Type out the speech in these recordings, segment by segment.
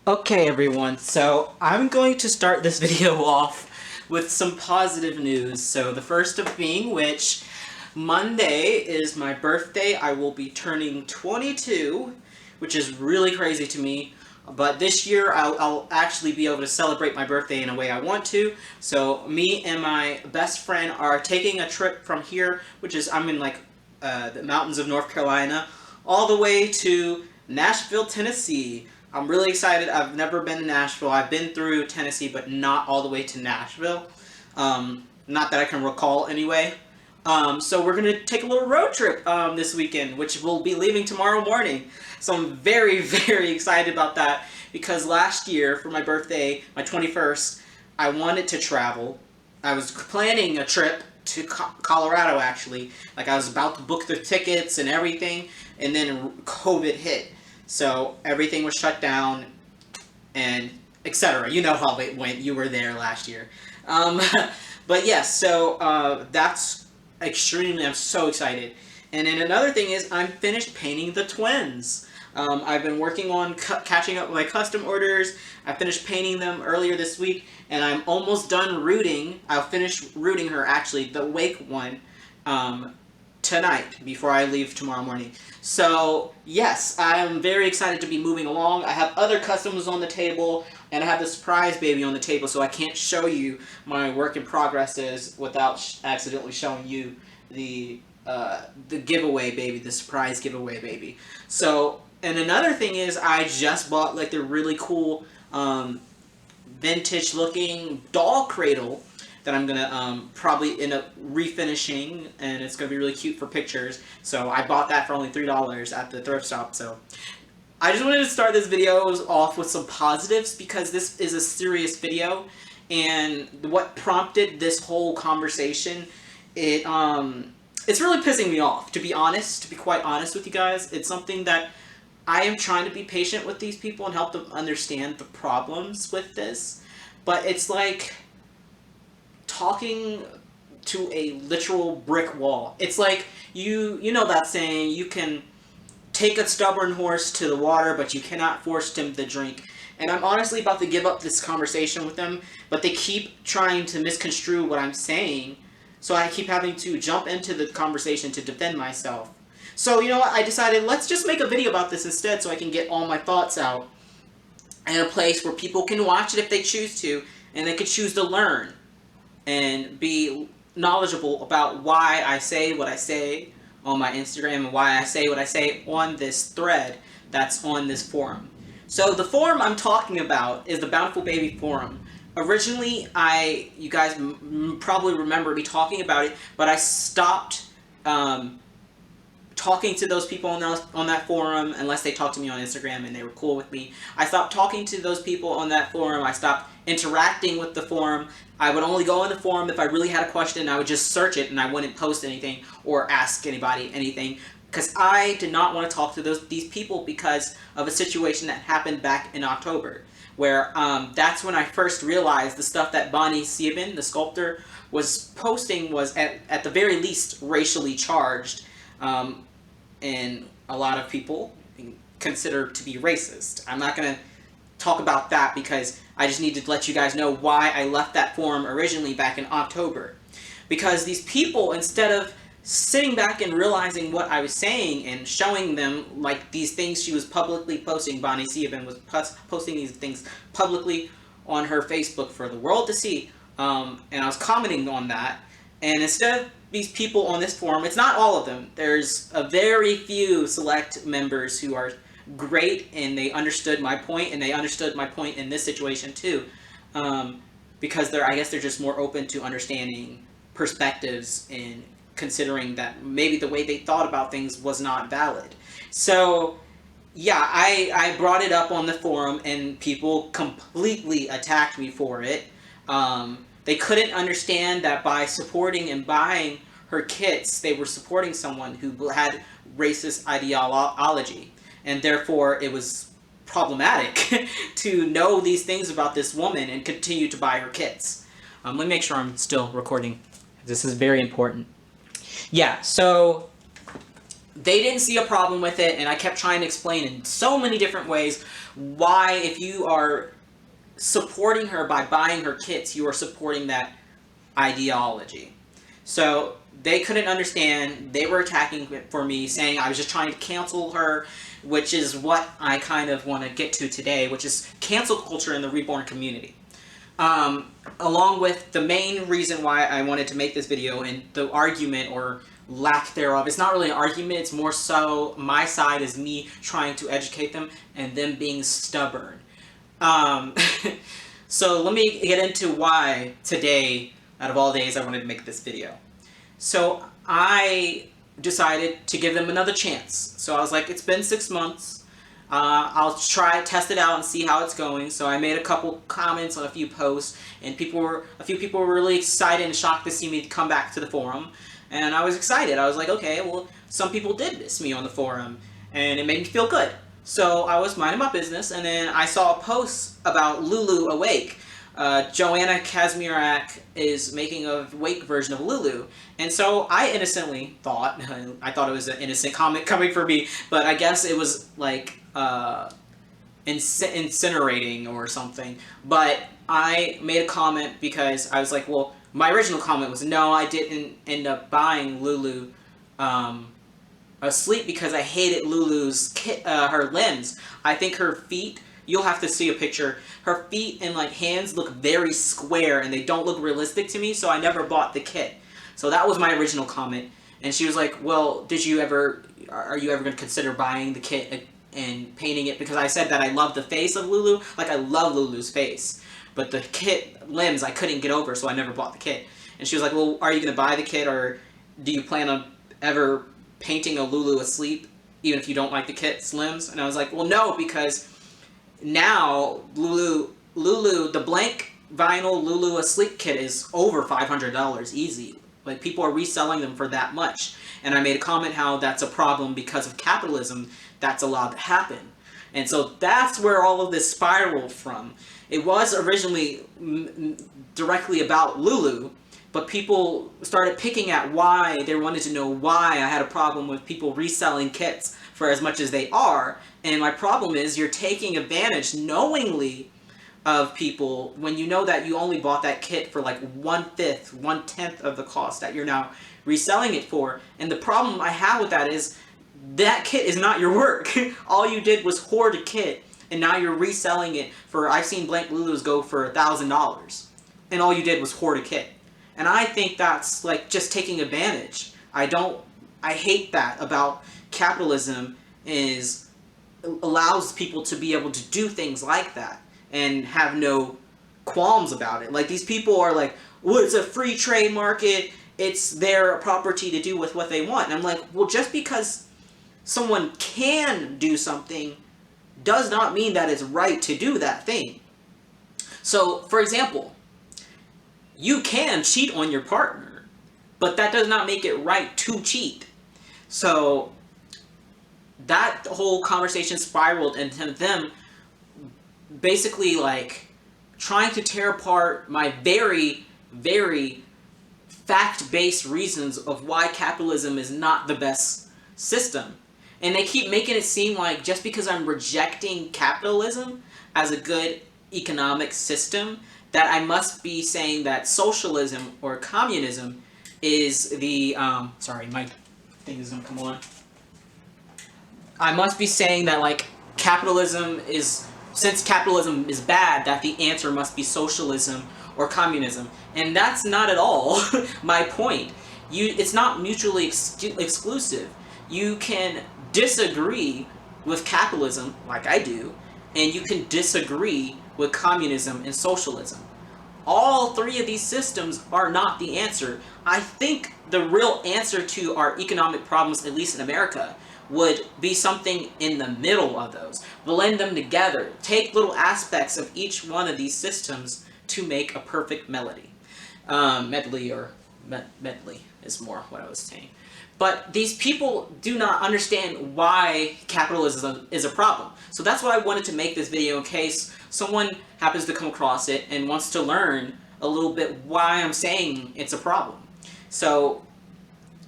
Okay everyone, so I'm going to start this video off with some positive news. So the first of being which, Monday is my birthday. I will be turning 22, which is really crazy to me. But this year I'll actually be able to celebrate my birthday in a way I want to. So me and my best friend are taking a trip from here, which is, I'm in like the mountains of North Carolina, all the way to Nashville, Tennessee. I'm really excited. I've never been to Nashville. I've been through Tennessee, but not all the way to Nashville. Not that I can recall anyway. So we're going to take a little road trip this weekend, which we'll be leaving tomorrow morning. So I'm very, very excited about that because last year for my birthday, my 21st, I wanted to travel. I was planning a trip to Colorado actually. Like I was about to book the tickets and everything, and then COVID hit. So everything was shut down and etc. You know how it went. You were there last year. But yes, so that's extremely, I'm so excited. And then another thing is I'm finished painting the twins. I've been working on catching up with my custom orders. I finished painting them earlier this week, and I'm almost done rooting. I'll finish rooting her, actually, the Wake one, tonight, before I leave tomorrow morning. So, yes, I'm very excited to be moving along. I have other customs on the table, and I have the surprise baby on the table, so I can't show you my work in progresses without accidentally showing you the giveaway baby, the surprise giveaway baby. So, and another thing is I just bought like the really cool vintage looking doll cradle that I'm gonna probably end up refinishing, and it's gonna be really cute for pictures. So I bought that for only $3 at the thrift shop. So I just wanted to start this video off with some positives because this is a serious video, and what prompted this whole conversation, it's really pissing me off, to be honest, to be quite honest with you guys. It's something that I am trying to be patient with these people and help them understand the problems with this, but it's like talking to a literal brick wall. It's like, you know that saying, you can take a stubborn horse to the water, but you cannot force him to drink. And I'm honestly about to give up this conversation with them, but they keep trying to misconstrue what I'm saying, so I keep having to jump into the conversation to defend myself. So, you know what, I decided, let's just make a video about this instead so I can get all my thoughts out in a place where people can watch it if they choose to, and they can choose to learn and be knowledgeable about why I say what I say on my Instagram and why I say what I say on this thread that's on this forum. So the forum I'm talking about is the Bountiful Baby Forum. Originally, you guys probably remember me talking about it, but I stopped talking to those people on that forum unless they talked to me on Instagram and they were cool with me. I stopped talking to those people on that forum. I stopped interacting with the forum. I would only go in the forum if I really had a question. I would just search it and I wouldn't post anything or ask anybody anything, because I did not want to talk to these people because of a situation that happened back in October, where that's when I first realized the stuff that Bonnie Sieben, the sculptor, was posting was at the very least racially charged, and a lot of people consider to be racist. I'm not going to talk about that because I just need to let you guys know why I left that forum originally back in October. Because these people, instead of sitting back and realizing what I was saying and showing them, like, these things she was publicly posting, Bonnie Sieben was posting these things publicly on her Facebook for the world to see, and I was commenting on that, and instead of these people on this forum, it's not all of them, there's a very few select members who are great, and they understood my point, and they understood my point in this situation too, because I guess they're just more open to understanding perspectives and considering that maybe the way they thought about things was not valid. So yeah, I brought it up on the forum and people completely attacked me for it. They couldn't understand that by supporting and buying her kits, they were supporting someone who had racist ideology, and therefore it was problematic to know these things about this woman and continue to buy her kits. Let me make sure I'm still recording. This is very important. Yeah, so they didn't see a problem with it, and I kept trying to explain in so many different ways why, if you are supporting her by buying her kits, you are supporting that ideology. So they couldn't understand. They were attacking for me, saying I was just trying to cancel her, which is what I kind of want to get to today, which is cancel culture in the reborn community. Along with the main reason why I wanted to make this video, and the argument or lack thereof. It's not really an argument, it's more so my side is me trying to educate them and them being stubborn. So let me get into why today, out of all days, I wanted to make this video. So I decided to give them another chance. So I was like, it's been 6 months. I'll try test it out and see how it's going. So I made a couple comments on a few posts, and a few people were really excited and shocked to see me come back to the forum. And I was excited. I was like, okay, well, some people did miss me on the forum, and it made me feel good. So I was minding my business, and then I saw a post about Lulu Awake. Joanna Kazmierak is making a Wake version of Lulu. And so I innocently thought, I thought it was an innocent comment coming from me, but I guess it was like incinerating or something. But I made a comment because I was like, well, my original comment was, no, I didn't end up buying Lulu asleep because I hated Lulu's her limbs. I think her feet, you'll have to see a picture, her feet and like hands look very square and they don't look realistic to me, so I never bought the kit. So that was my original comment. And she was like, well, are you ever going to consider buying the kit and painting it? Because I said that I love the face of Lulu, like I love Lulu's face. But the kit limbs I couldn't get over, so I never bought the kit. And she was like, well, are you going to buy the kit, or do you plan on ever painting a Lulu asleep, even if you don't like the kit's limbs? And I was like, well, no, because now Lulu, the blank vinyl Lulu asleep kit is over $500 easy. Like, people are reselling them for that much. And I made a comment how that's a problem because of capitalism that's allowed to happen. And so that's where all of this spiraled from. It was originally directly about Lulu, but people started picking at why. They wanted to know why I had a problem with people reselling kits for as much as they are. And my problem is, you're taking advantage knowingly of people when you know that you only bought that kit for like 1/10 of the cost that you're now reselling it for. And the problem I have with that is, that kit is not your work. All you did was hoard a kit, and now you're reselling it for, I've seen blank Lulus go for $1,000, and all you did was hoard a kit. And I think that's like just taking advantage. I hate that about capitalism, is allows people to be able to do things like that and have no qualms about it. Like, these people are like, well, it's a free trade market, it's their property to do with what they want. And I'm like, well, just because someone can do something does not mean that it's right to do that thing. So, for example, you can cheat on your partner, but that does not make it right to cheat. So that whole conversation spiraled into them basically like trying to tear apart my very, very fact-based reasons of why capitalism is not the best system. And they keep making it seem like just because I'm rejecting capitalism as a good economic system, that I must be saying that socialism or communism is the, sorry, my thing is gonna come on. I must be saying that, like, capitalism is, since capitalism is bad, that the answer must be socialism or communism. And that's not at all my point. It's not mutually exclusive. You can disagree with capitalism, like I do, and you can disagree with communism and socialism. All three of these systems are not the answer. I think the real answer to our economic problems, at least in America, would be something in the middle of those. Blend them together. Take little aspects of each one of these systems to make a perfect melody. Medley is more what I was saying. But these people do not understand why capitalism is a problem. So that's why I wanted to make this video, in case someone happens to come across it and wants to learn a little bit why I'm saying it's a problem. So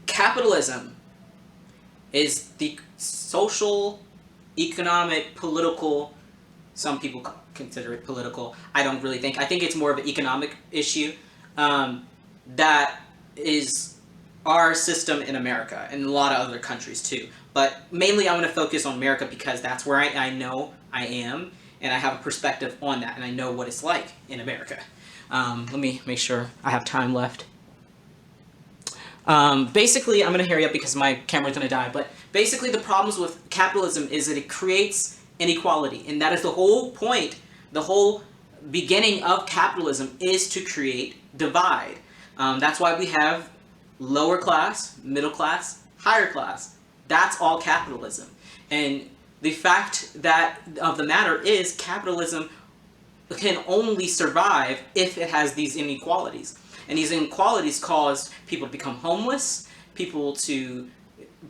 capitalism is the social, economic, political, some people consider it political. I don't really think. I think it's more of an economic issue. That is our system in America and a lot of other countries too. But mainly I'm going to focus on America because that's where I know I am, and I have a perspective on that, and I know what it's like in America. Let me make sure I have time left. Basically, I'm going to hurry up because my camera's going to die, but basically the problems with capitalism is that it creates inequality, and that is the whole point. The whole beginning of capitalism is to create divide. That's why we have lower class, middle class, higher class. That's all capitalism. And the fact that of the matter is capitalism can only survive if it has these inequalities. And these inequalities cause people to become homeless, people to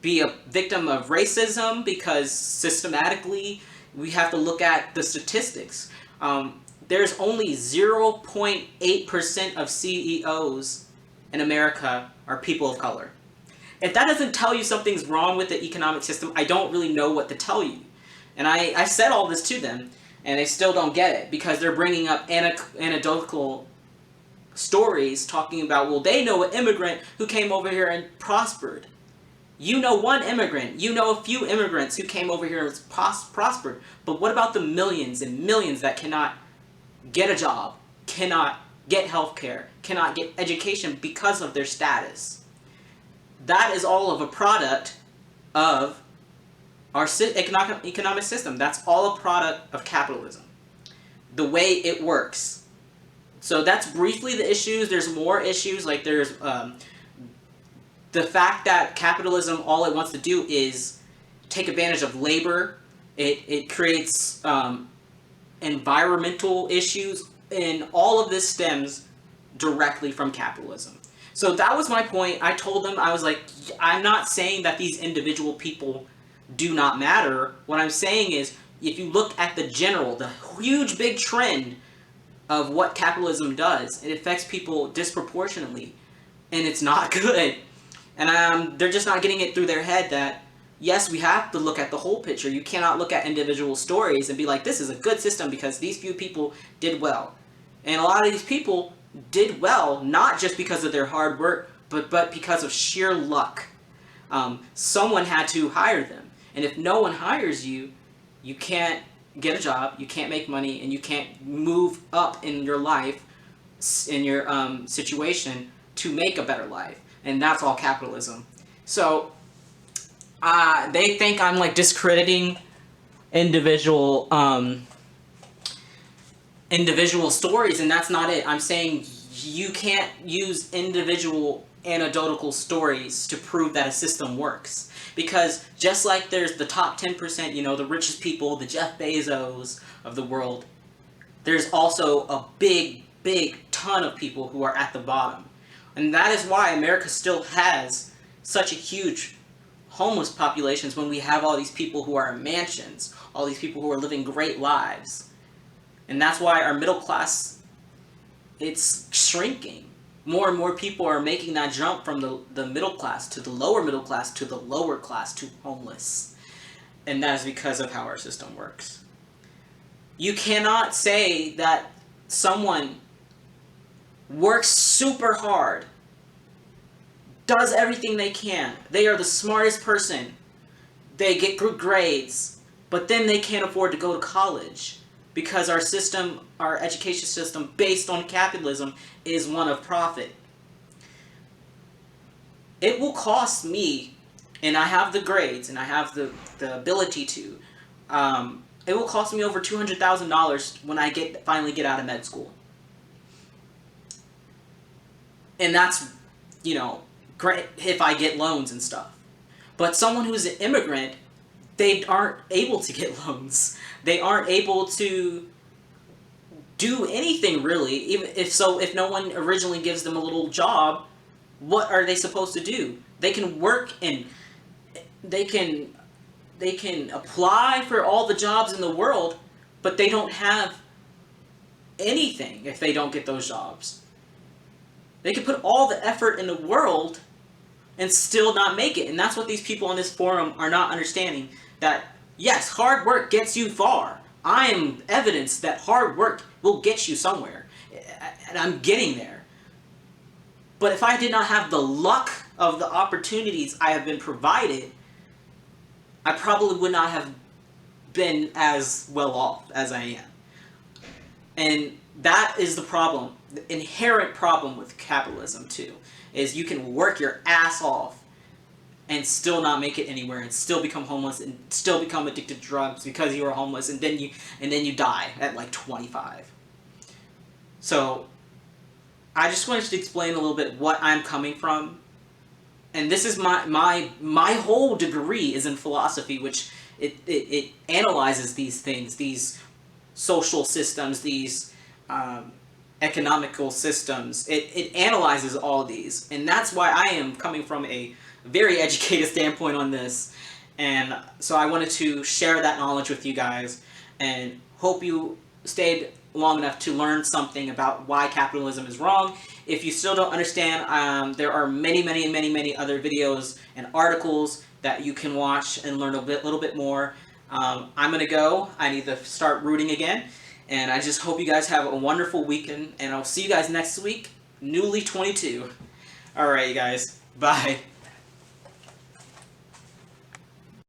be a victim of racism, because systematically we have to look at the statistics. There's only 0.8% of CEOs in America are people of color. If that doesn't tell you something's wrong with the economic system, I don't really know what to tell you. And I said all this to them, and they still don't get it, because they're bringing up anecdotal stories talking about, well, they know an immigrant who came over here and prospered. You know one immigrant. You know a few immigrants who came over here and prospered. But what about the millions and millions that cannot get a job, cannot get health care, cannot get education because of their status? That is all of a product of our economic system. That's all a product of capitalism, the way it works. So that's briefly the issues. There's more issues, like there's the fact that capitalism, all it wants to do is take advantage of labor. It creates environmental issues, and all of this stems directly from capitalism. So that was my point. I told them, I was like, I'm not saying that these individual people do not matter. What I'm saying is, if you look at the general, the huge big trend of what capitalism does, it affects people disproportionately, and it's not good. And they're just not getting it through their head that, yes, we have to look at the whole picture. You cannot look at individual stories and be like, this is a good system because these few people did well. And a lot of these people did well, not just because of their hard work, but because of sheer luck. Someone had to hire them. And if no one hires you, you can't get a job, you can't make money, and you can't move up in your life, in your situation, to make a better life. And that's all capitalism. So they think I'm like discrediting individual stories, and that's not it. I'm saying you can't use individual anecdotal stories to prove that a system works. Because just like there's the top 10%, you know, the richest people, the Jeff Bezos of the world, there's also a big ton of people who are at the bottom. And that is why America still has such a huge homeless populations when we have all these people who are in mansions, all these people who are living great lives. And that's why our middle class, it's shrinking. More and more people are making that jump from the middle class to the lower middle class to the lower class to homeless. And that is because of how our system works. You cannot say that someone works super hard, does everything they can, they are the smartest person, they get good grades, but then they can't afford to go to college because our system, our education system based on capitalism, is one of profit. It will cost me, and I have the grades and I have the ability to, it will cost me over $200,000 when I finally get out of med school. And that's, you know, great if I get loans and stuff. But someone who's an immigrant, they aren't able to get loans. They aren't able to do anything really. Even if no one originally gives them a little job, what are they supposed to do? They can work and they can apply for all the jobs in the world, but they don't have anything if they don't get those jobs. They can put all the effort in the world, and still not make it. And that's what these people on this forum are not understanding. That, yes, hard work gets you far. I am evidence that hard work will get you somewhere. And I'm getting there. But if I did not have the luck of the opportunities I have been provided, I probably would not have been as well off as I am. And that is the problem, the inherent problem with capitalism too, is you can work your ass off and still not make it anywhere, and still become homeless, and still become addicted to drugs because you were homeless, and then you die at like 25. So I just wanted to explain a little bit what I'm coming from. And this is my whole degree is in philosophy, which it analyzes these things, these social systems, these economical systems. It analyzes all of these. And that's why I am coming from a very educated standpoint on this. And so I wanted to share that knowledge with you guys, and hope you stayed long enough to learn something about why capitalism is wrong. If you still don't understand, there are many other videos and articles that you can watch and learn a little bit more. I'm gonna go. I need to start rooting again, and I just hope you guys have a wonderful weekend, and I'll see you guys next week. Newly 22. All right, you guys. Bye.